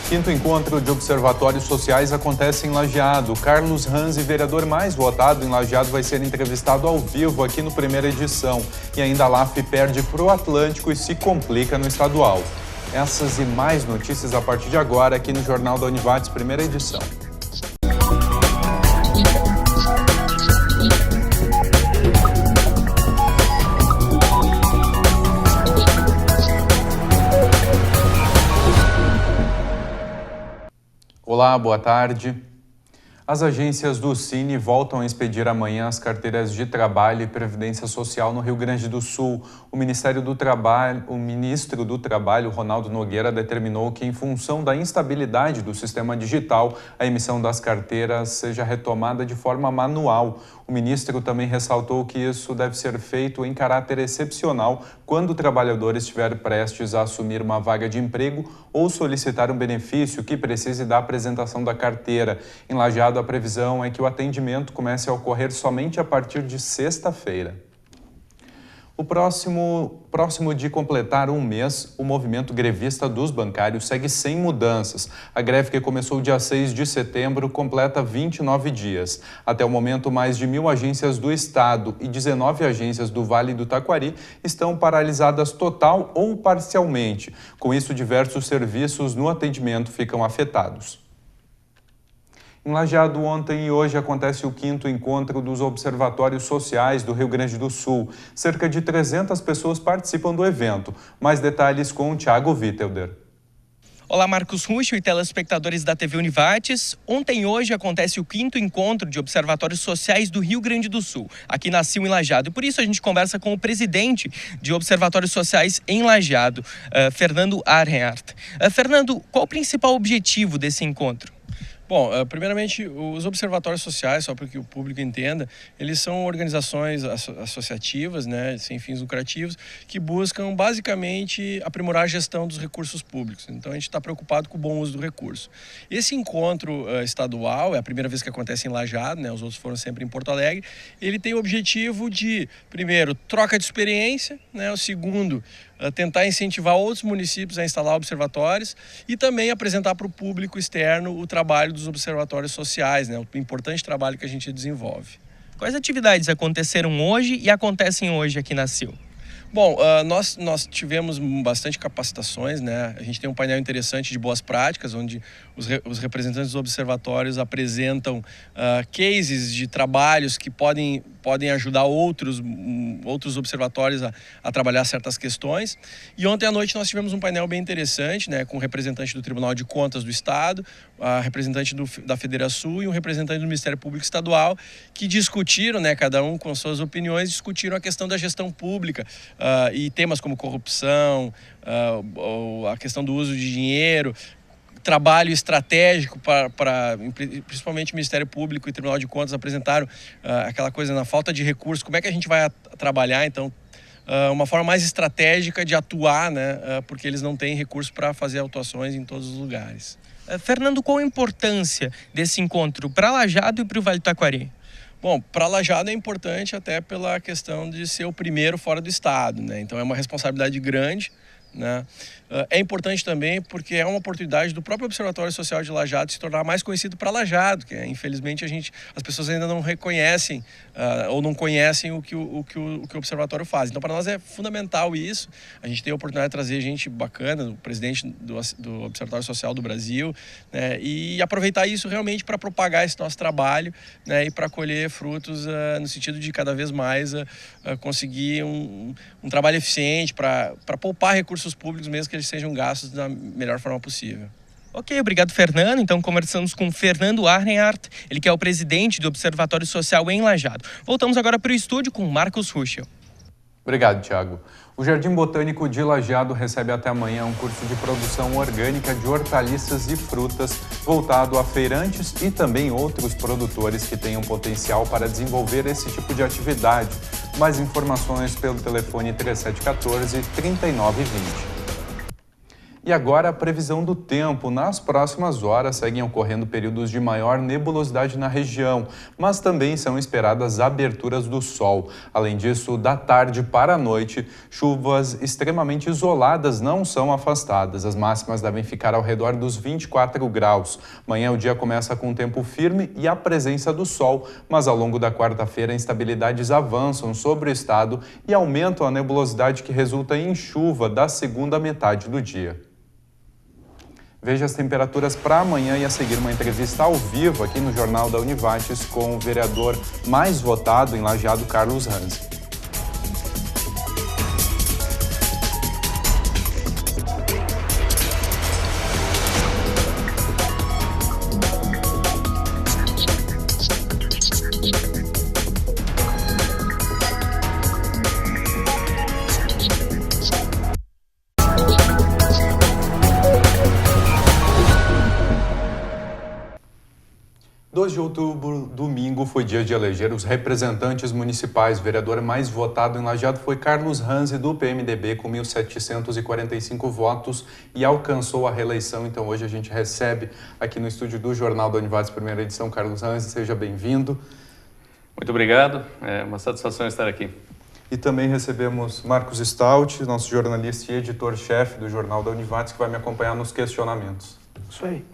Quinto encontro de observatórios sociais acontece em Lajeado. Carlos Ranzi, vereador mais votado em Lajeado, vai ser entrevistado ao vivo aqui no primeira edição. E ainda a LAF perde para o Atlântico e se complica no estadual. Essas e mais notícias a partir de agora aqui no Jornal da Univates, primeira edição. Olá, boa tarde. As agências do Cine voltam a expedir amanhã as carteiras de trabalho e previdência social no Rio Grande do Sul. O ministro do Trabalho, Ronaldo Nogueira, determinou que, em função da instabilidade do sistema digital, a emissão das carteiras seja retomada de forma manual. O ministro também ressaltou que isso deve ser feito em caráter excepcional quando o trabalhador estiver prestes a assumir uma vaga de emprego ou solicitar um benefício que precise da apresentação da carteira. Em Lajeado, a previsão é que o atendimento comece a ocorrer somente a partir de sexta-feira. O próximo de completar um mês, o movimento grevista dos bancários segue sem mudanças. A greve, que começou dia 6 de setembro, completa 29 dias. Até o momento, mais de 1.000 agências do Estado e 19 agências do Vale do Taquari estão paralisadas total ou parcialmente. Com isso, diversos serviços no atendimento ficam afetados. Em Lajeado, ontem e hoje acontece o quinto encontro dos observatórios sociais do Rio Grande do Sul. Cerca de 300 pessoas participam do evento. Mais detalhes com o Thiago Wittelder. Olá, Marcos Ruxo e telespectadores da TV Univates. Ontem e hoje acontece o quinto encontro de observatórios sociais do Rio Grande do Sul, aqui na CIL em Lajeado. E por isso a gente conversa com o presidente de observatórios sociais em Lajeado, Fernando Arnhart. Fernando, qual o principal objetivo desse encontro? Bom, primeiramente, os observatórios sociais, só para que o público entenda, eles são organizações associativas, né, sem fins lucrativos, que buscam basicamente aprimorar a gestão dos recursos públicos. Então, a gente está preocupado com o bom uso do recurso. Esse encontro estadual, é a primeira vez que acontece em Lajeado, né, os outros foram sempre em Porto Alegre, ele tem o objetivo de, primeiro, troca de experiência, né, o segundo, tentar incentivar outros municípios a instalar observatórios e também apresentar para o público externo o trabalho dos observatórios sociais, né, o importante trabalho que a gente desenvolve. Quais atividades aconteceram hoje e acontecem hoje aqui na CIL? Bom, nós tivemos bastante capacitações, né? A gente tem um painel interessante de boas práticas, onde os representantes dos observatórios apresentam cases de trabalhos que podem ajudar outros observatórios a trabalhar certas questões. E ontem à noite nós tivemos um painel bem interessante, né, com um representante do Tribunal de Contas do Estado, a representante da Federação e um representante do Ministério Público Estadual, que discutiram, né, cada um com suas opiniões, discutiram a questão da gestão pública e temas como corrupção, a questão do uso de dinheiro, trabalho estratégico para principalmente o Ministério Público e o Tribunal de Contas apresentaram aquela coisa na falta de recursos, como é que a gente vai trabalhar, então, uma forma mais estratégica de atuar, né, porque eles não têm recursos para fazer atuações em todos os lugares. Fernando, qual a importância desse encontro para Lajeado e para o Vale do Taquari? Bom, para Lajeado é importante até pela questão de ser o primeiro fora do estado, né? Então é uma responsabilidade grande, né? É importante também porque é uma oportunidade do próprio Observatório Social de Lajeado se tornar mais conhecido para Lajeado, que infelizmente as pessoas ainda não reconhecem ou não conhecem o que o Observatório faz. Então, para nós é fundamental isso. A gente tem a oportunidade de trazer gente bacana, o presidente do Observatório Social do Brasil, né, e aproveitar isso realmente para propagar esse nosso trabalho, né, e para colher frutos no sentido de cada vez mais conseguir um trabalho eficiente para poupar recursos públicos, mesmo que eles sejam gastos da melhor forma possível. Ok, obrigado, Fernando. Então, conversamos com Fernando Arnhart, ele que é o presidente do Observatório Social em Lajeado. Voltamos agora para o estúdio com Marcos Ruschel. Obrigado, Thiago. O Jardim Botânico de Lajeado recebe até amanhã um curso de produção orgânica de hortaliças e frutas voltado a feirantes e também outros produtores que tenham potencial para desenvolver esse tipo de atividade. Mais informações pelo telefone 3714-3920. E agora a previsão do tempo. Nas próximas horas seguem ocorrendo períodos de maior nebulosidade na região, mas também são esperadas aberturas do sol. Além disso, da tarde para a noite, chuvas extremamente isoladas não são afastadas. As máximas devem ficar ao redor dos 24 graus. Amanhã o dia começa com tempo firme e a presença do sol, mas ao longo da quarta-feira instabilidades avançam sobre o estado e aumentam a nebulosidade que resulta em chuva da segunda metade do dia. Veja as temperaturas para amanhã e a seguir uma entrevista ao vivo aqui no Jornal da Univates com o vereador mais votado em Lajeado, Carlos Ranzi. De outubro, domingo, foi dia de eleger os representantes municipais. O vereador mais votado em Lajeado foi Carlos Ranzi, do PMDB, com 1.745 votos e alcançou a reeleição. Então, hoje a gente recebe aqui no estúdio do Jornal da Univates, primeira edição, Carlos Ranzi. Seja bem-vindo. Muito obrigado. É uma satisfação estar aqui. E também recebemos Marcos Stout, nosso jornalista e editor-chefe do Jornal da Univates, que vai me acompanhar nos questionamentos. Isso aí.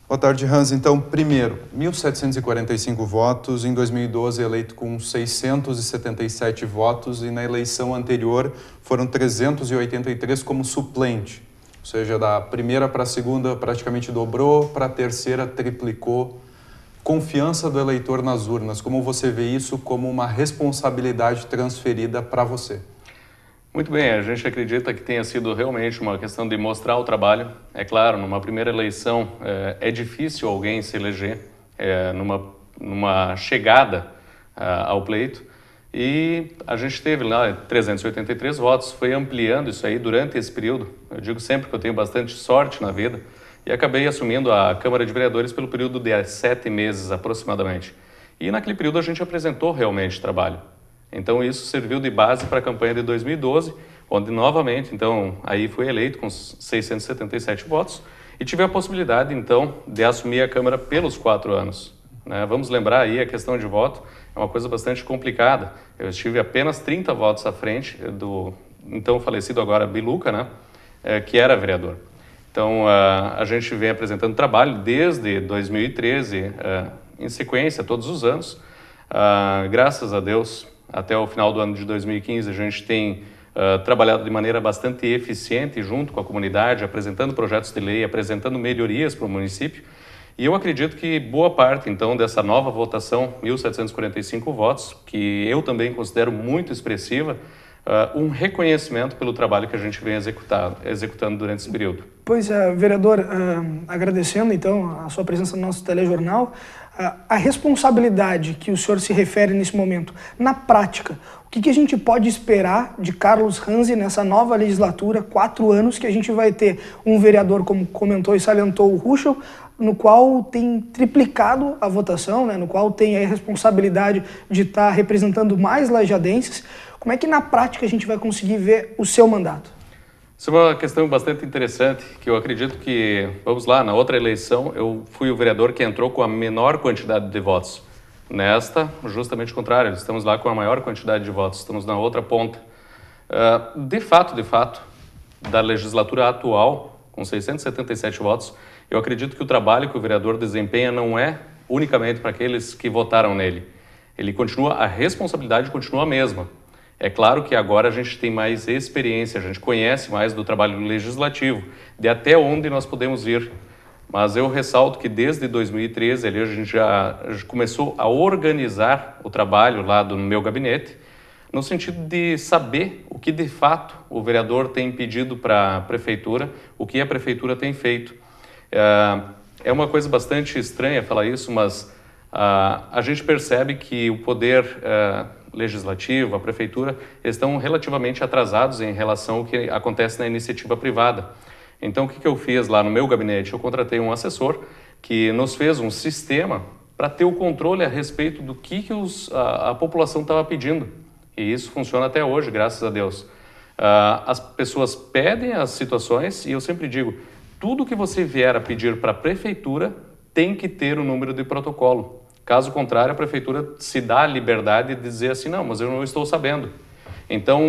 Boa tarde, Ranzi. Então, primeiro, 1.745 votos, em 2012 eleito com 677 votos e na eleição anterior foram 383 como suplente. Ou seja, da primeira para a segunda praticamente dobrou, para a terceira triplicou. Confiança do eleitor nas urnas, como você vê isso como uma responsabilidade transferida para você? Muito bem, a gente acredita que tenha sido realmente uma questão de mostrar o trabalho. É claro, numa primeira eleição é difícil alguém se eleger numa chegada ao pleito. E a gente teve lá 383 votos, foi ampliando isso aí durante esse período. Eu digo sempre que eu tenho bastante sorte na vida e acabei assumindo a Câmara de Vereadores pelo período de 7 meses aproximadamente. E naquele período a gente apresentou realmente trabalho. Então isso serviu de base para a campanha de 2012, onde novamente, então, aí fui eleito com 677 votos e tive a possibilidade, então, de assumir a Câmara pelos 4 anos. Né? Vamos lembrar aí, a questão de voto é uma coisa bastante complicada. Eu estive apenas 30 votos à frente do, então, falecido agora Biluca, né? Que era vereador. Então, a gente vem apresentando trabalho desde 2013, em sequência, todos os anos. Graças a Deus, até o final do ano de 2015, a gente tem trabalhado de maneira bastante eficiente junto com a comunidade, apresentando projetos de lei, apresentando melhorias para o município. E eu acredito que boa parte, então, dessa nova votação, 1.745 votos, que eu também considero muito expressiva, um reconhecimento pelo trabalho que a gente vem executando durante esse período. Pois é, vereador, agradecendo, então, a sua presença no nosso telejornal, a responsabilidade que o senhor se refere nesse momento, na prática, o que a gente pode esperar de Carlos Ranzi nessa nova legislatura, 4 anos, que a gente vai ter um vereador, como comentou e salientou o Ruschel, no qual tem triplicado a votação, né, no qual tem a responsabilidade de estar representando mais lajadenses. Como é que na prática a gente vai conseguir ver o seu mandato? Isso é uma questão bastante interessante, que eu acredito que, vamos lá, na outra eleição eu fui o vereador que entrou com a menor quantidade de votos. Nesta, justamente o contrário, estamos lá com a maior quantidade de votos, estamos na outra ponta. De fato, da legislatura atual, com 677 votos, eu acredito que o trabalho que o vereador desempenha não é unicamente para aqueles que votaram nele. Ele continua, a responsabilidade continua a mesma. É claro que agora a gente tem mais experiência, a gente conhece mais do trabalho legislativo, de até onde nós podemos ir. Mas eu ressalto que desde 2013 ali, a gente já começou a organizar o trabalho lá no meu gabinete, no sentido de saber o que de fato o vereador tem pedido para a prefeitura, o que a prefeitura tem feito. É uma coisa bastante estranha falar isso, mas a gente percebe que o poder legislativo, a prefeitura, estão relativamente atrasados em relação ao que acontece na iniciativa privada. Então, o que eu fiz lá no meu gabinete? Eu contratei um assessor que nos fez um sistema para ter o controle a respeito do que a população estava pedindo. E isso funciona até hoje, graças a Deus. As pessoas pedem as situações e eu sempre digo, tudo que você vier a pedir para a prefeitura tem que ter um número de protocolo. Caso contrário, a prefeitura se dá a liberdade de dizer assim, não, mas eu não estou sabendo. Então,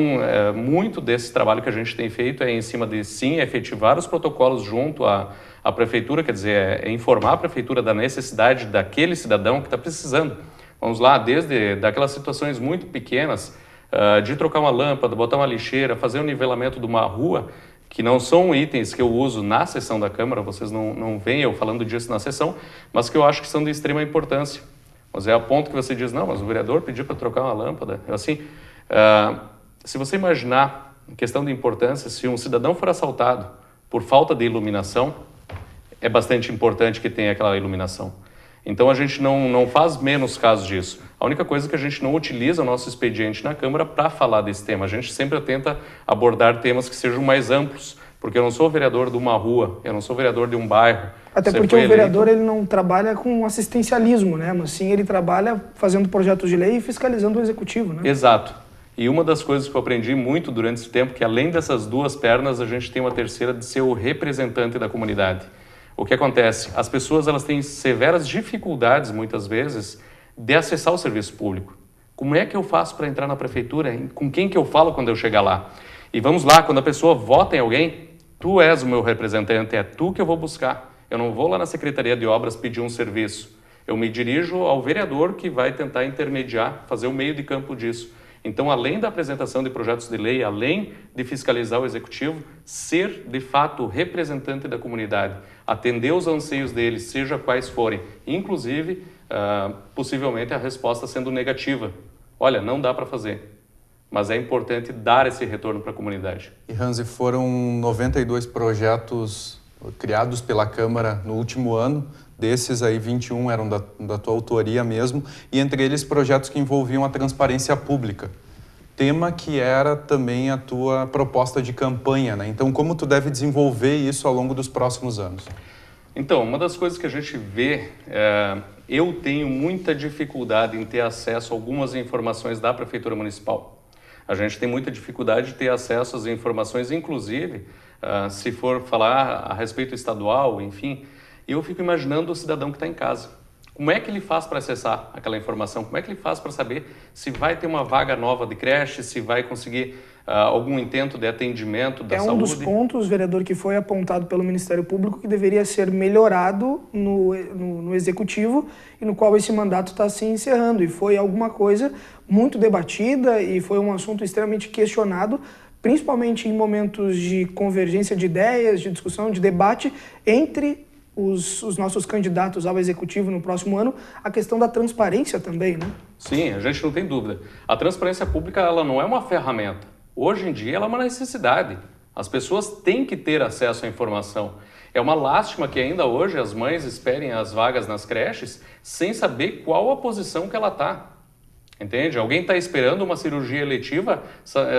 muito desse trabalho que a gente tem feito é em cima de, sim, efetivar os protocolos junto à prefeitura, quer dizer, é informar a prefeitura da necessidade daquele cidadão que está precisando. Vamos lá, desde daquelas situações muito pequenas, de trocar uma lâmpada, botar uma lixeira, fazer um nivelamento de uma rua, que não são itens que eu uso na sessão da Câmara, vocês não veem eu falando disso na sessão, mas que eu acho que são de extrema importância. Mas é a ponto que você diz, não, mas o vereador pediu para trocar uma lâmpada. Assim, se você imaginar, em questão de importância, se um cidadão for assaltado por falta de iluminação, é bastante importante que tenha aquela iluminação. Então a gente não faz menos caso disso. A única coisa é que a gente não utiliza o nosso expediente na Câmara para falar desse tema. A gente sempre tenta abordar temas que sejam mais amplos, porque eu não sou vereador de uma rua, eu não sou vereador de um bairro. Até porque o vereador ele não trabalha com assistencialismo, né? Mas sim ele trabalha fazendo projetos de lei e fiscalizando o executivo, né? Exato. E uma das coisas que eu aprendi muito durante esse tempo, que além dessas duas pernas, a gente tem uma terceira de ser o representante da comunidade. O que acontece? As pessoas elas têm severas dificuldades, muitas vezes, de acessar o serviço público. Como é que eu faço para entrar na prefeitura? Com quem que eu falo quando eu chegar lá? E vamos lá, quando a pessoa vota em alguém, tu és o meu representante, é tu que eu vou buscar. Eu não vou lá na Secretaria de Obras pedir um serviço. Eu me dirijo ao vereador que vai tentar intermediar, fazer o meio de campo disso. Então, além da apresentação de projetos de lei, além de fiscalizar o executivo, ser, de fato, representante da comunidade, atender os anseios deles, seja quais forem, inclusive, possivelmente a resposta sendo negativa. Olha, não dá para fazer, mas é importante dar esse retorno para a comunidade. E, Hansi, foram 92 projetos criados pela Câmara no último ano. Desses aí, 21 eram da tua autoria mesmo, e entre eles projetos que envolviam a transparência pública, tema que era também a tua proposta de campanha, né? Então, como tu deve desenvolver isso ao longo dos próximos anos? Então, uma das coisas que a gente vê, eu tenho muita dificuldade em ter acesso a algumas informações da Prefeitura Municipal. A gente tem muita dificuldade de ter acesso às informações, inclusive, se for falar a respeito estadual, enfim. E eu fico imaginando o cidadão que está em casa. Como é que ele faz para acessar aquela informação? Como é que ele faz para saber se vai ter uma vaga nova de creche, se vai conseguir algum intento de atendimento da saúde? É um dos pontos, vereador, que foi apontado pelo Ministério Público que deveria ser melhorado no Executivo e no qual esse mandato está se encerrando. E foi alguma coisa muito debatida e foi um assunto extremamente questionado, principalmente em momentos de convergência de ideias, de discussão, de debate entre os nossos candidatos ao Executivo no próximo ano, a questão da transparência também, né? Sim, a gente não tem dúvida. A transparência pública ela não é uma ferramenta. Hoje em dia ela é uma necessidade. As pessoas têm que ter acesso à informação. É uma lástima que ainda hoje as mães esperem as vagas nas creches sem saber qual a posição que ela está. Entende? Alguém está esperando uma cirurgia eletiva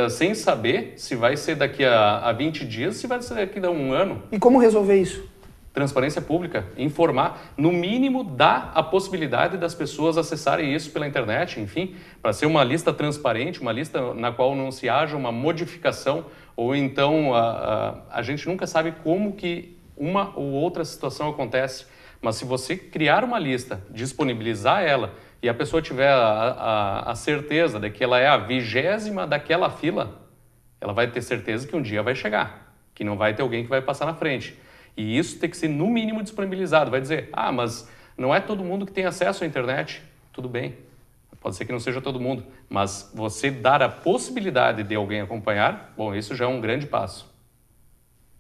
sem saber se vai ser daqui a 20 dias, se vai ser daqui a um ano. E como resolver isso? Transparência pública, informar, no mínimo dá a possibilidade das pessoas acessarem isso pela internet, enfim, para ser uma lista transparente, uma lista na qual não se haja uma modificação, ou então a gente nunca sabe como que uma ou outra situação acontece, mas se você criar uma lista, disponibilizar ela, e a pessoa tiver a certeza de que ela é a 20ª daquela fila, ela vai ter certeza que um dia vai chegar, que não vai ter alguém que vai passar na frente. E isso tem que ser, no mínimo, disponibilizado. Vai dizer, mas não é todo mundo que tem acesso à internet. Tudo bem, pode ser que não seja todo mundo, mas você dar a possibilidade de alguém acompanhar, bom, isso já é um grande passo.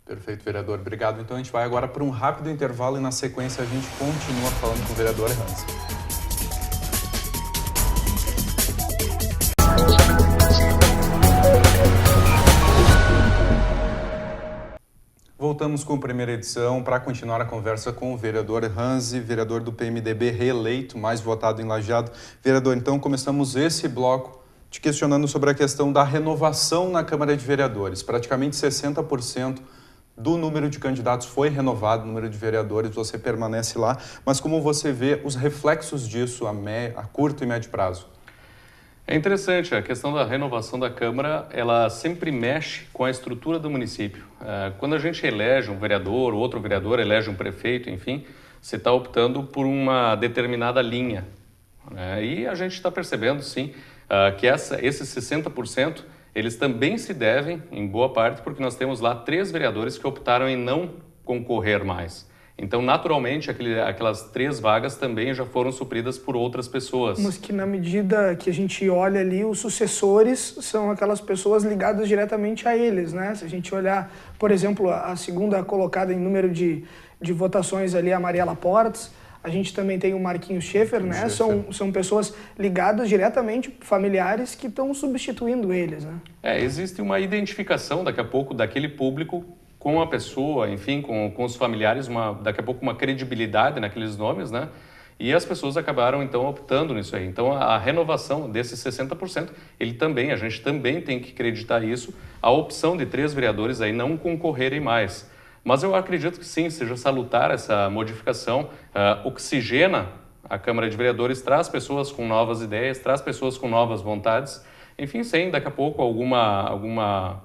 Perfeito, vereador. Obrigado. Então a gente vai agora para um rápido intervalo e na sequência a gente continua falando com o vereador Hansi. Voltamos com a primeira edição para continuar a conversa com o vereador Hansi, vereador do PMDB reeleito, mais votado em Lajeado. Vereador, então começamos esse bloco te questionando sobre a questão da renovação na Câmara de Vereadores. Praticamente 60% do número de candidatos foi renovado, o número de vereadores, você permanece lá, mas como você vê os reflexos disso a curto e médio prazo? É interessante, a questão da renovação da Câmara, ela sempre mexe com a estrutura do município. Quando a gente elege um vereador, outro vereador elege um prefeito, enfim, você está optando por uma determinada linha. E a gente está percebendo, sim, que esses 60%, eles também se devem, em boa parte, porque nós temos lá 3 vereadores que optaram em não concorrer mais. Então, naturalmente, aquelas 3 vagas também já foram supridas por outras pessoas. Mas que na medida que a gente olha ali, os sucessores são aquelas pessoas ligadas diretamente a eles, né? Se a gente olhar, por exemplo, a segunda colocada em número de votações ali, a Mariela Portes, a gente também tem o Marquinhos Schaefer, né? São pessoas ligadas diretamente, familiares, que estão substituindo eles, né? Existe uma identificação, daqui a pouco, daquele público com a pessoa, enfim, com os familiares, daqui a pouco uma credibilidade naqueles nomes, né? E as pessoas acabaram, então, optando nisso aí. Então, a renovação desses 60%, a gente também tem que acreditar isso, a opção de 3 vereadores aí não concorrerem mais. Mas eu acredito que sim, seja salutar essa modificação, oxigena a Câmara de Vereadores, traz pessoas com novas ideias, traz pessoas com novas vontades, enfim, sem daqui a pouco alguma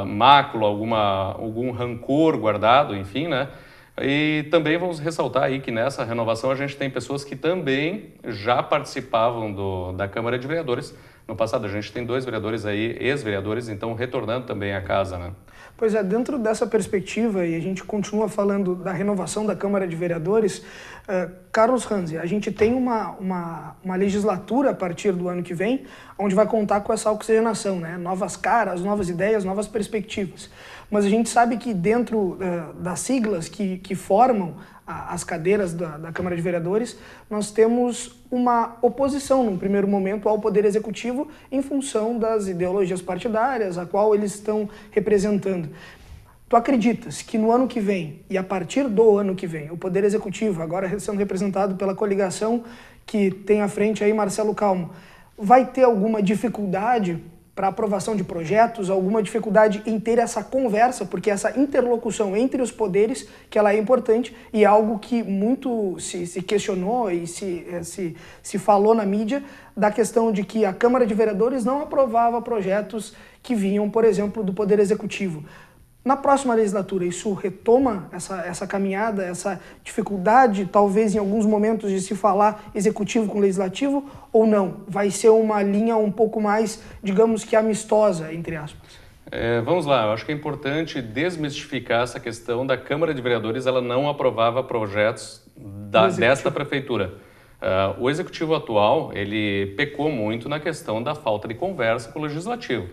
mácula, algum rancor guardado, enfim, né? E também vamos ressaltar aí que nessa renovação a gente tem pessoas que também já participavam da Câmara de Vereadores. No passado a gente tem 2 vereadores aí, ex-vereadores, então retornando também à casa, né? Pois é, dentro dessa perspectiva, e a gente continua falando da renovação da Câmara de Vereadores, Carlos Ranzi, a gente tem uma legislatura a partir do ano que vem, onde vai contar com essa oxigenação, né? Novas caras, novas ideias, novas perspectivas. Mas a gente sabe que dentro das siglas que formam as cadeiras da Câmara de Vereadores, nós temos uma oposição, num primeiro momento, ao Poder Executivo em função das ideologias partidárias, a qual eles estão representando. Tu acreditas que no ano que vem, e a partir do ano que vem, o Poder Executivo, agora sendo representado pela coligação que tem à frente aí Marcelo Calmo, vai ter alguma dificuldade para aprovação de projetos, alguma dificuldade em ter essa conversa, porque essa interlocução entre os poderes, que ela é importante e é algo que muito se questionou e se falou na mídia, da questão de que a Câmara de Vereadores não aprovava projetos que vinham, por exemplo, do Poder Executivo. Na próxima legislatura, isso retoma essa caminhada, essa dificuldade, talvez em alguns momentos, de se falar executivo com legislativo, ou não? Vai ser uma linha um pouco mais, digamos que amistosa, entre aspas? Vamos lá, eu acho que é importante desmistificar essa questão da Câmara de Vereadores, ela não aprovava projetos desta prefeitura. O executivo atual, ele pecou muito na questão da falta de conversa com o legislativo.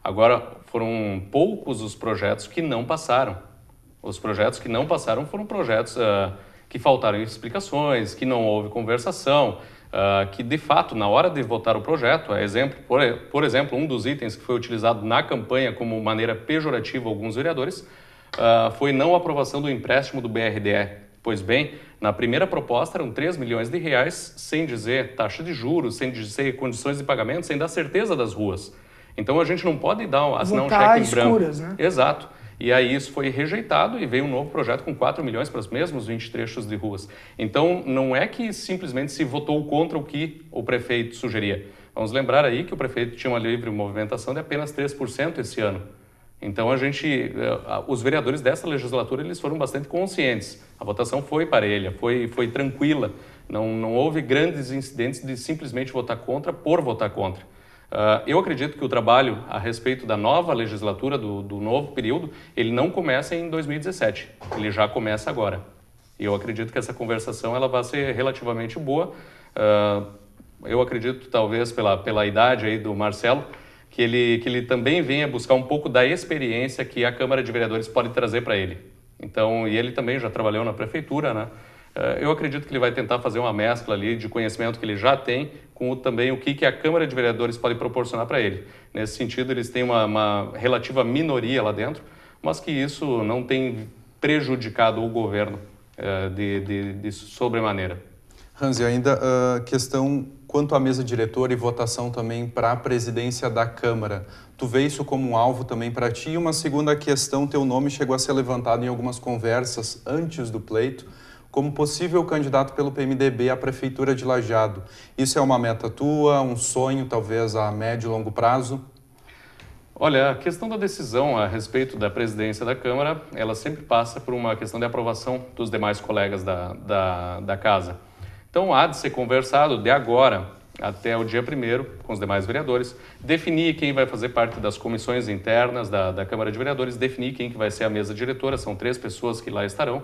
Agora, foram poucos os projetos que não passaram. Os projetos que não passaram foram projetos que faltaram explicações, que não houve conversação, que de fato, na hora de votar o projeto, por exemplo, um dos itens que foi utilizado na campanha como maneira pejorativa a alguns vereadores, foi não aprovação do empréstimo do BRDE. Pois bem, na primeira proposta eram 3 milhões de reais, sem dizer taxa de juros, sem dizer condições de pagamento, sem dar certeza das ruas. Então a gente não pode assinar um cheque em branco. Né? Exato. E aí isso foi rejeitado e veio um novo projeto com 4 milhões para os mesmos 20 trechos de ruas. Então não é que simplesmente se votou contra o que o prefeito sugeria. Vamos lembrar aí que o prefeito tinha uma livre movimentação de apenas 3% esse ano. Então os vereadores dessa legislatura, eles foram bastante conscientes. A votação foi parelha, foi tranquila. Não houve grandes incidentes de simplesmente votar contra por votar contra. Eu acredito que o trabalho a respeito da nova legislatura, do novo período, ele não começa em 2017, ele já começa agora. E eu acredito que essa conversação ela vai ser relativamente boa. Eu acredito, talvez, pela idade aí do Marcelo, que ele também venha buscar um pouco da experiência que a Câmara de Vereadores pode trazer para ele. Então, e ele também já trabalhou na prefeitura, né? Eu acredito que ele vai tentar fazer uma mescla ali de conhecimento que ele já tem com também o que a Câmara de Vereadores pode proporcionar para ele. Nesse sentido, eles têm uma relativa minoria lá dentro, mas que isso não tem prejudicado o governo de sobremaneira. Ranzi, ainda questão quanto à mesa diretora e votação também para a presidência da Câmara. Tu vê isso como um alvo também para ti? E uma segunda questão, teu nome chegou a ser levantado em algumas conversas antes do pleito. como possível candidato pelo PMDB à Prefeitura de Lajeado. Isso é uma meta tua, um sonho talvez a médio e longo prazo? Olha, a questão da decisão a respeito da presidência da Câmara, ela sempre passa por uma questão de aprovação dos demais colegas da Casa. Então, há de ser conversado de agora até o dia 1º com os demais vereadores, definir quem vai fazer parte das comissões internas da Câmara de Vereadores, definir quem que vai ser a mesa diretora, são 3 pessoas que lá estarão.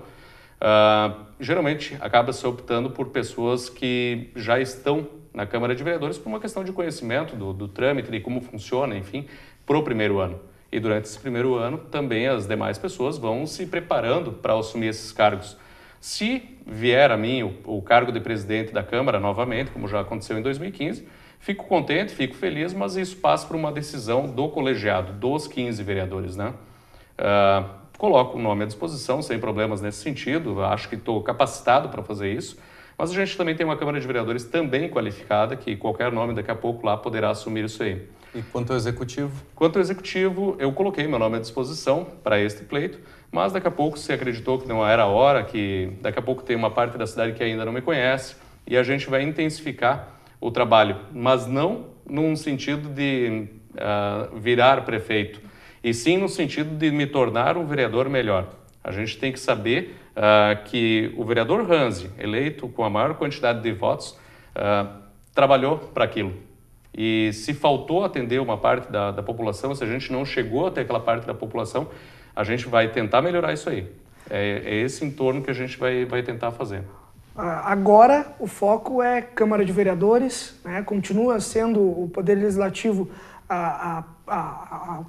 Geralmente, acaba-se optando por pessoas que já estão na Câmara de Vereadores por uma questão de conhecimento do trâmite, de como funciona, enfim, para o primeiro ano. E durante esse primeiro ano, também as demais pessoas vão se preparando para assumir esses cargos. Se vier a mim o cargo de presidente da Câmara novamente, como já aconteceu em 2015, fico contente, fico feliz, mas isso passa por uma decisão do colegiado, dos 15 vereadores, né? Coloco o nome à disposição, sem problemas nesse sentido, acho que estou capacitado para fazer isso, mas a gente também tem uma Câmara de Vereadores também qualificada, que qualquer nome daqui a pouco lá poderá assumir isso aí. E quanto ao Executivo? Quanto ao Executivo, eu coloquei meu nome à disposição para este pleito, mas daqui a pouco se acreditou que não era a hora, que daqui a pouco tem uma parte da cidade que ainda não me conhece, e a gente vai intensificar o trabalho, mas não num sentido de virar prefeito, e sim no sentido de me tornar um vereador melhor. A gente tem que saber que o vereador Ranzi, eleito com a maior quantidade de votos, trabalhou para aquilo. E se faltou atender uma parte da população, se a gente não chegou até aquela parte da população, a gente vai tentar melhorar isso aí. É esse entorno que a gente vai tentar fazer. Agora o foco é Câmara de Vereadores, né? Continua sendo o Poder Legislativo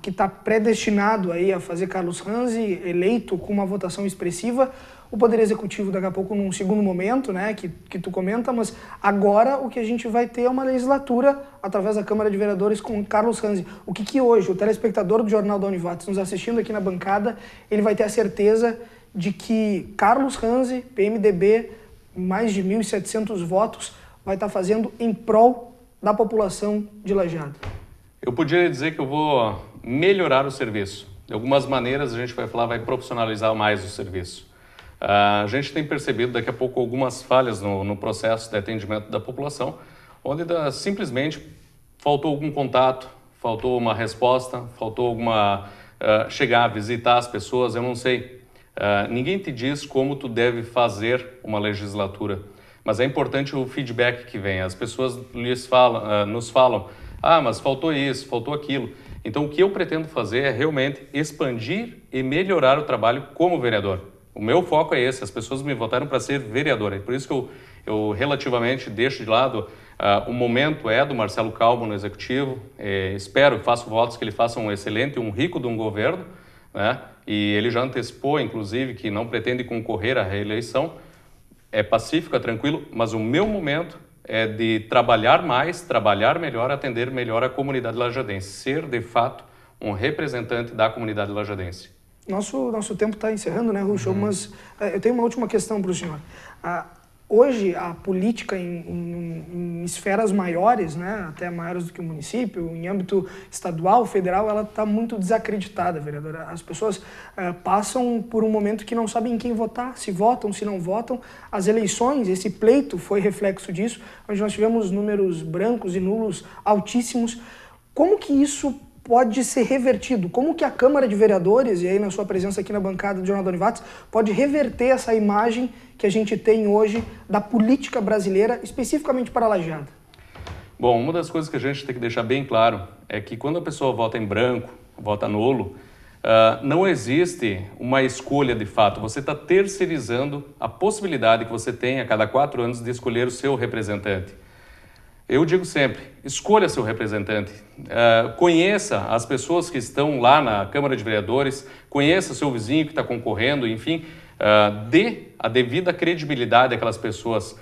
que está predestinado aí a fazer Carlos Ranzi eleito com uma votação expressiva. O Poder Executivo daqui a pouco num segundo momento, né, que tu comenta, mas agora o que a gente vai ter é uma legislatura através da Câmara de Vereadores com Carlos Ranzi. O que hoje o telespectador do Jornal da Univates nos assistindo aqui na bancada, ele vai ter a certeza de que Carlos Ranzi, PMDB, mais de 1.700 votos, vai estar fazendo em prol da população de Lajeado? Eu podia dizer que eu vou melhorar o serviço. De algumas maneiras a gente vai falar, vai profissionalizar mais o serviço. A gente tem percebido daqui a pouco algumas falhas no processo de atendimento da população, onde simplesmente faltou algum contato, faltou uma resposta, faltou alguma chegar a visitar as pessoas, eu não sei. Ninguém te diz como tu deve fazer uma legislatura, mas é importante o feedback que vem. As pessoas nos falam, mas faltou isso, faltou aquilo. Então o que eu pretendo fazer é realmente expandir e melhorar o trabalho como vereador. O meu foco é esse, as pessoas me votaram para ser vereador, é por isso que eu relativamente deixo de lado, o momento é do Marcelo Calmo no Executivo, faço votos que ele faça um excelente, um rico de um governo, né? E ele já antecipou, inclusive, que não pretende concorrer à reeleição, é pacífico, é tranquilo, mas o meu momento é de trabalhar mais, trabalhar melhor, atender melhor a comunidade lajadense, ser, de fato, um representante da comunidade lajadense. Nosso tempo está encerrando, né, Ruschel? Mas eu tenho uma última questão para o senhor. Hoje, a política em esferas maiores, né, até maiores do que o município, em âmbito estadual, federal, ela está muito desacreditada, vereadora. As pessoas passam por um momento que não sabem em quem votar, se votam, se não votam. As eleições, esse pleito foi reflexo disso, onde nós tivemos números brancos e nulos altíssimos. Como que isso pode ser revertido? Como que a Câmara de Vereadores, e aí na sua presença aqui na bancada do Jornal da Univates, pode reverter essa imagem que a gente tem hoje da política brasileira, especificamente para Lajeado? Bom, uma das coisas que a gente tem que deixar bem claro é que quando a pessoa vota em branco, vota nulo, não existe uma escolha de fato. Você está terceirizando a possibilidade que você tem a cada 4 anos de escolher o seu representante. Eu digo sempre, escolha seu representante, conheça as pessoas que estão lá na Câmara de Vereadores, conheça seu vizinho que está concorrendo, enfim, dê a devida credibilidade àquelas pessoas.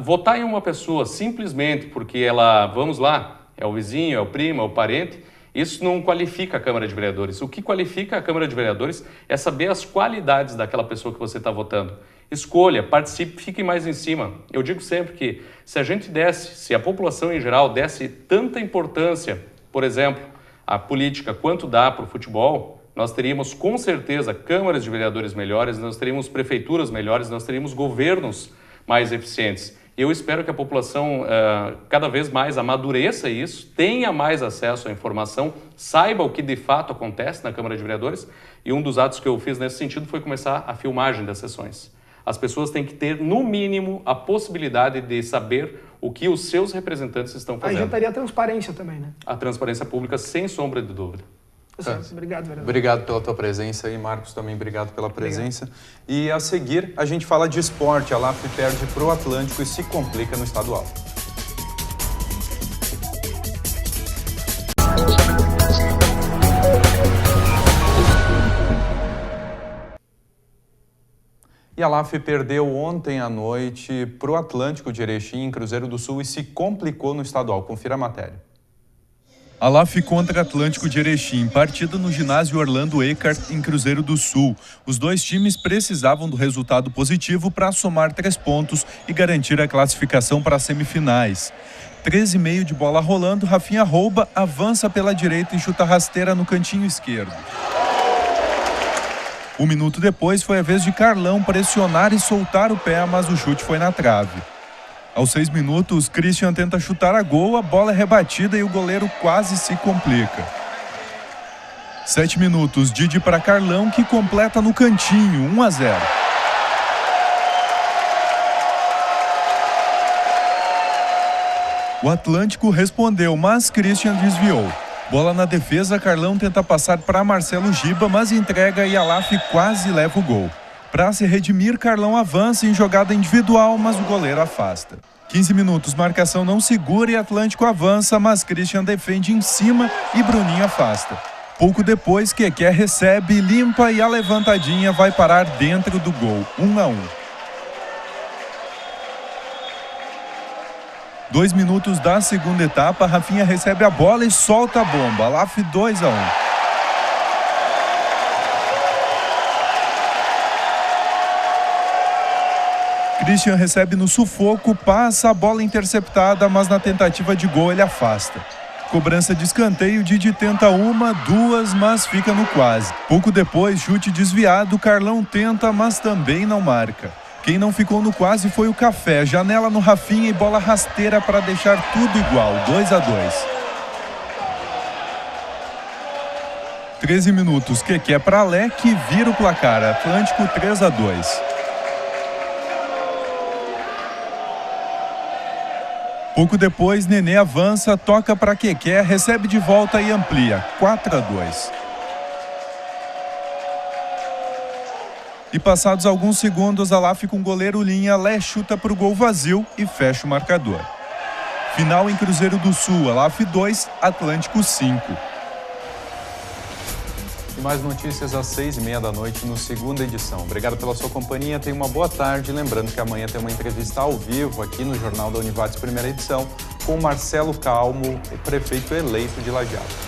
Votar em uma pessoa simplesmente porque ela, vamos lá, é o vizinho, é o primo, é o parente, isso não qualifica a Câmara de Vereadores. O que qualifica a Câmara de Vereadores é saber as qualidades daquela pessoa que você está votando. Escolha, participe, fique mais em cima. Eu digo sempre que se a população em geral desse tanta importância, por exemplo, à política quanto dá para o futebol, nós teríamos com certeza câmaras de vereadores melhores, nós teríamos prefeituras melhores, nós teríamos governos mais eficientes. Eu espero que a população cada vez mais amadureça isso, tenha mais acesso à informação, saiba o que de fato acontece na Câmara de Vereadores, e um dos atos que eu fiz nesse sentido foi começar a filmagem das sessões. As pessoas têm que ter, no mínimo, a possibilidade de saber o que os seus representantes estão fazendo. Aí já teria a transparência também, né? A transparência pública, sem sombra de dúvida. Obrigado, vereador. Obrigado pela tua presença e Marcos também obrigado pela presença. Obrigado. E a seguir a gente fala de esporte. A LAF perde para o Atlântico e se complica no estadual. E a LAF perdeu ontem à noite para o Atlântico de Erechim, em Cruzeiro do Sul, e se complicou no estadual. Confira a matéria. A LAF contra Atlântico de Erechim, partida no ginásio Orlando Eckart, em Cruzeiro do Sul. Os dois times precisavam do resultado positivo para somar 3 pontos e garantir a classificação para as semifinais. 13,5 de bola rolando, Rafinha rouba, avança pela direita e chuta rasteira no cantinho esquerdo. 1 minuto depois foi a vez de Carlão pressionar e soltar o pé, mas o chute foi na trave. Aos 6 minutos, Christian tenta chutar a gol, a bola é rebatida e o goleiro quase se complica. 7 minutos, Didi para Carlão, que completa no cantinho, 1-0. O Atlântico respondeu, mas Christian desviou. Bola na defesa, Carlão tenta passar para Marcelo Giba, mas entrega e a LAF quase leva o gol. Para se redimir, Carlão avança em jogada individual, mas o goleiro afasta. 15 minutos, marcação não segura e Atlântico avança, mas Christian defende em cima e Bruninho afasta. Pouco depois, Keké recebe, limpa e a levantadinha vai parar dentro do gol, 1-1. 2 minutos da segunda etapa, Rafinha recebe a bola e solta a bomba, LAF 2-1. Christian recebe no sufoco, passa a bola interceptada, mas na tentativa de gol ele afasta. Cobrança de escanteio, Didi tenta 1, 2, mas fica no quase. Pouco depois, chute desviado, Carlão tenta, mas também não marca. Quem não ficou no quase foi o Café, janela no Rafinha e bola rasteira para deixar tudo igual, 2-2. 13 minutos, Keké para Alec, vira o placar, Atlântico 3-2. Pouco depois, Nenê avança, toca para Keké, recebe de volta e amplia, 4-2. E passados alguns segundos, a LAF com goleiro linha, Lé chuta para o gol vazio e fecha o marcador. Final em Cruzeiro do Sul, a LAF 2, Atlântico 5. E mais notícias às 6h30 da noite no segunda edição. Obrigado pela sua companhia, tenha uma boa tarde. Lembrando que amanhã tem uma entrevista ao vivo aqui no Jornal da Univates, primeira edição, com Marcelo Calmo, o prefeito eleito de Lajeado.